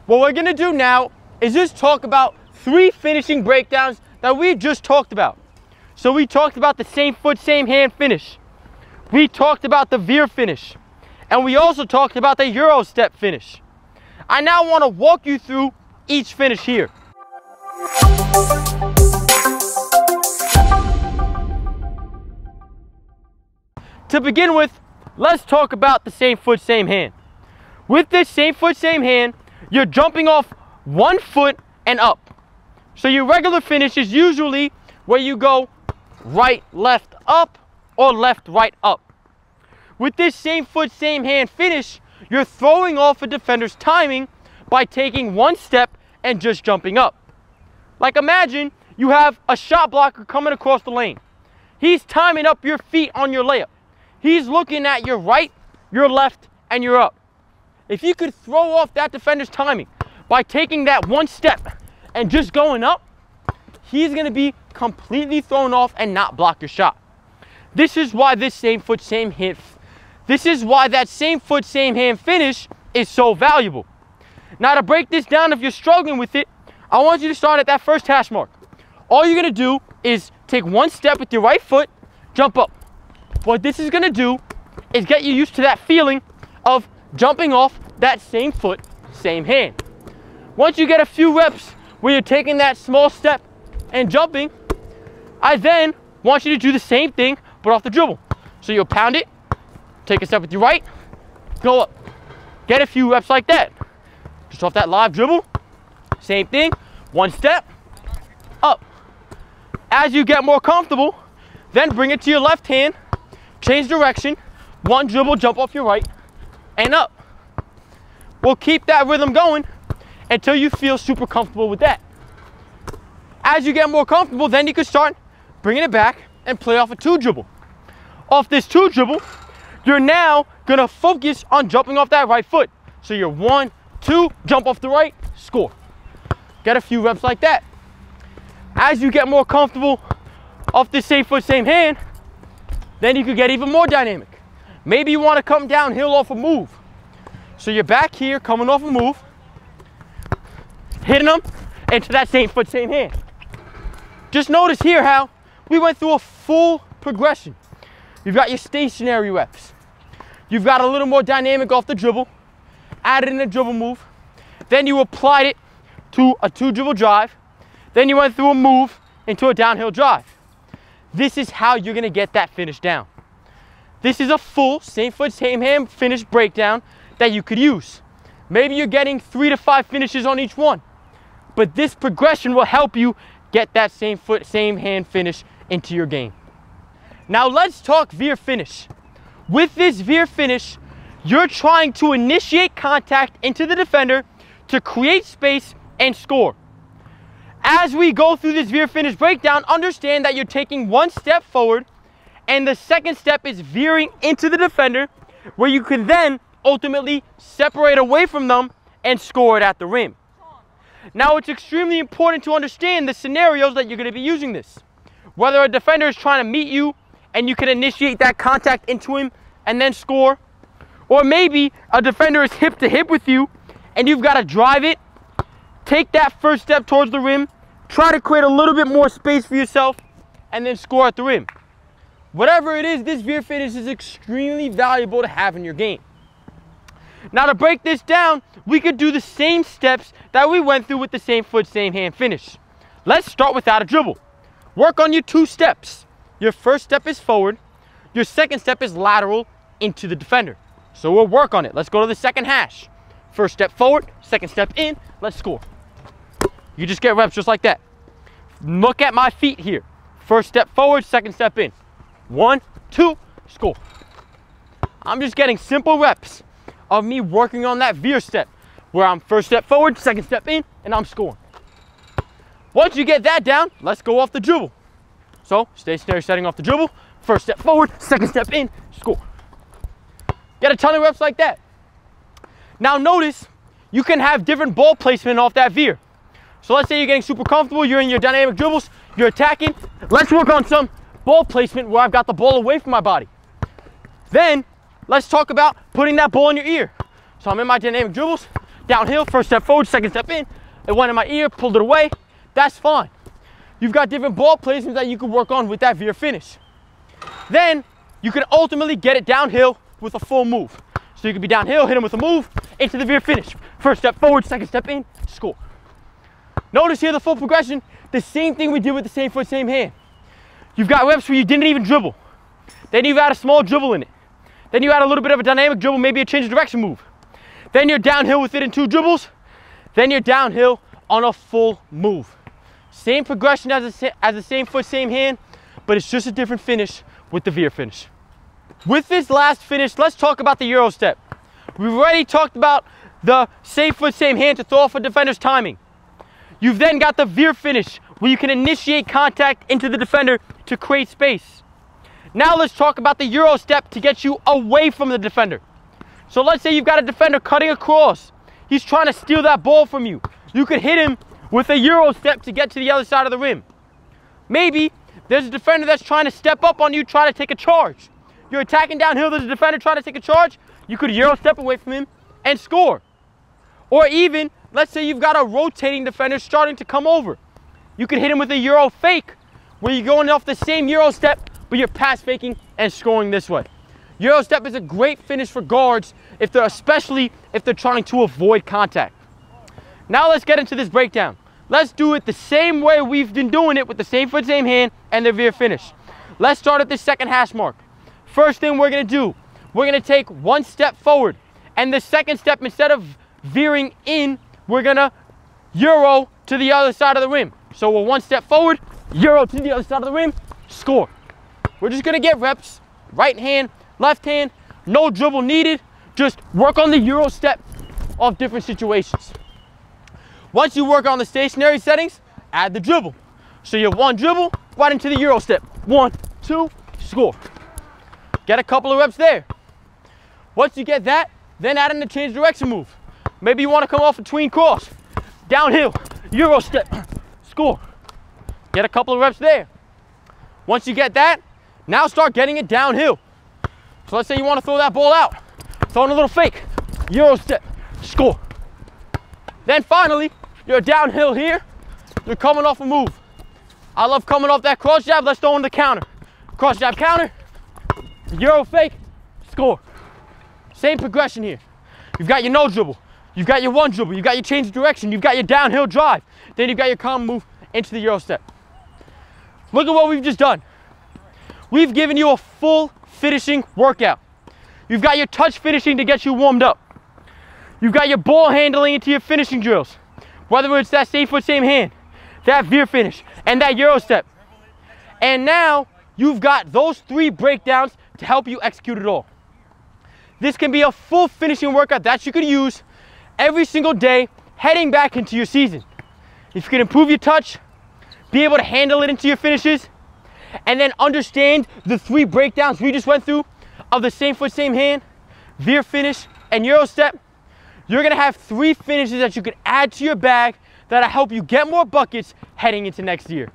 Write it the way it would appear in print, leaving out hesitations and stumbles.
What we're gonna do now is just talk about 3 finishing breakdowns that we just talked about. So we talked about the same foot, same hand finish. We talked about the Veer finish. And we also talked about the Euro step finish. I now want to walk you through each finish here. To begin with, let's talk about the same foot, same hand. With this same foot, same hand, you're jumping off one foot and up. So your regular finish is usually where you go right, left, up, or left, right, up. With this same foot, same hand finish, you're throwing off a defender's timing by taking one step and just jumping up. Like imagine you have a shot blocker coming across the lane. He's timing up your feet on your layup. He's looking at your right, your left, and your up. If you could throw off that defender's timing by taking that one step and just going up, he's gonna be completely thrown off and not block your shot. This is why that same foot, same hand finish is so valuable. Now to break this down, if you're struggling with it, I want you to start at that first hash mark. All you're gonna do is take one step with your right foot, jump up. What this is gonna do is get you used to that feeling of jumping off that same foot, same hand. Once you get a few reps where you're taking that small step and jumping, I then want you to do the same thing, but off the dribble. So you'll pound it, take a step with your right, go up. Get a few reps like that. Just off that live dribble, same thing, one step, up. As you get more comfortable, then bring it to your left hand, change direction, one dribble, jump off your right, and up. We'll keep that rhythm going until you feel super comfortable with that. As you get more comfortable, then you can start bringing it back and play off a 2 dribble. Off this 2 dribble, you're now gonna focus on jumping off that right foot. So you're 1, 2, jump off the right, score. Get a few reps like that. As you get more comfortable off this same foot, same hand, then you could get even more dynamic. Maybe you wanna come downhill off a move. So you're back here, coming off a move, hitting them into that same foot, same hand. Just notice here how we went through a full progression. You've got your stationary reps. You've got a little more dynamic off the dribble, added in a dribble move. Then you applied it to a 2 dribble drive. Then you went through a move into a downhill drive. This is how you're gonna get that finish down. This is a full same foot, same hand finish breakdown that you could use. Maybe you're getting 3 to 5 finishes on each one, but this progression will help you get that same foot, same hand finish into your game. Now let's talk Veer finish. With this Veer finish, you're trying to initiate contact into the defender to create space and score. As we go through this Veer finish breakdown, understand that you're taking one step forward and the second step is veering into the defender where you can then ultimately separate away from them and score it at the rim. Now it's extremely important to understand the scenarios that you're going to be using this. Whether a defender is trying to meet you and you can initiate that contact into him and then score, or maybe a defender is hip to hip with you and you've got to drive it, take that first step towards the rim, try to create a little bit more space for yourself, and then score at the rim. Whatever it is, this Veer finish is extremely valuable to have in your game. Now to break this down, we could do the same steps that we went through with the same foot, same hand finish. Let's start without a dribble. Work on your 2 steps. Your first step is forward. Your second step is lateral into the defender. So we'll work on it. Let's go to the second hash. First step forward, second step in, let's score. You just get reps just like that. Look at my feet here. First step forward, second step in. 1, 2, score. I'm just getting simple reps of me working on that Veer step where I'm first step forward, second step in, and I'm scoring. Once you get that down, let's go off the dribble. So stationary setting off the dribble, first step forward, second step in, score. Get a ton of reps like that. Now notice, you can have different ball placement off that Veer. So let's say you're getting super comfortable, you're in your dynamic dribbles, you're attacking. Let's work on some ball placement where I've got the ball away from my body. Then let's talk about putting that ball in your ear. So I'm in my dynamic dribbles, downhill, first step forward, second step in. It went in my ear, pulled it away. That's fine. You've got different ball placements that you can work on with that veer finish. Then you can ultimately get it downhill with a full move. So you can be downhill, hit him with a move, into the veer finish. First step forward, second step in, score. Notice here the full progression, the same thing we did with the same foot, same hand. You've got reps where you didn't even dribble. Then you've added a small dribble in it. Then you add a little bit of a dynamic dribble, maybe a change of direction move. Then you're downhill with it in 2 dribbles. Then you're downhill on a full move. Same progression as the same foot, same hand, but it's just a different finish with the veer finish. With this last finish, let's talk about the Euro step. We've already talked about the same foot, same hand to throw off a defender's timing. You've then got the veer finish, where you can initiate contact into the defender to create space. Now let's talk about the Euro step to get you away from the defender. So let's say you've got a defender cutting across. He's trying to steal that ball from you. You could hit him with a Euro step to get to the other side of the rim. Maybe there's a defender that's trying to step up on you, trying to take a charge. You're attacking downhill, there's a defender trying to take a charge. You could Euro step away from him and score. Or even, let's say you've got a rotating defender starting to come over. You could hit him with a Euro fake, where you're going off the same Euro step, but you're pass faking and scoring this way. Euro step is a great finish for guards, especially if they're trying to avoid contact. Now let's get into this breakdown. Let's do it the same way we've been doing it with the same foot, same hand, and the veer finish. Let's start at the second hash mark. First thing we're gonna do, we're gonna take 1 step forward, and the second step, instead of veering in, we're gonna Euro to the other side of the rim. So we're 1 step forward, Euro to the other side of the rim, score. We're just gonna get reps, right hand, left hand, no dribble needed. Just work on the Euro step of different situations. Once you work on the stationary settings, add the dribble. So you're 1 dribble, right into the Euro step. 1, 2, score. Get a couple of reps there. Once you get that, then add in the change direction move. Maybe you want to come off a tween cross, downhill, Euro step, score. Get a couple of reps there. Once you get that, now start getting it downhill. So let's say you want to throw that ball out, throw in a little fake, Euro step, score. Then finally, you're downhill here, you're coming off a move. I love coming off that cross jab, let's throw in the counter. Cross jab counter, Euro fake, score. Same progression here. You've got your no dribble, you've got your 1 dribble, you've got your change of direction, you've got your downhill drive, then you've got your common move into the Euro step. Look at what we've just done. We've given you a full finishing workout. You've got your touch finishing to get you warmed up. You've got your ball handling into your finishing drills, whether it's that same foot, same hand, that veer finish, and that Euro step. And now you've got those 3 breakdowns to help you execute it all. This can be a full finishing workout that you could use every single day heading back into your season. If you can improve your touch, be able to handle it into your finishes, and then understand the 3 breakdowns we just went through of the same foot, same hand, veer finish, and Euro step, you're gonna have 3 finishes that you can add to your bag that'll help you get more buckets heading into next year.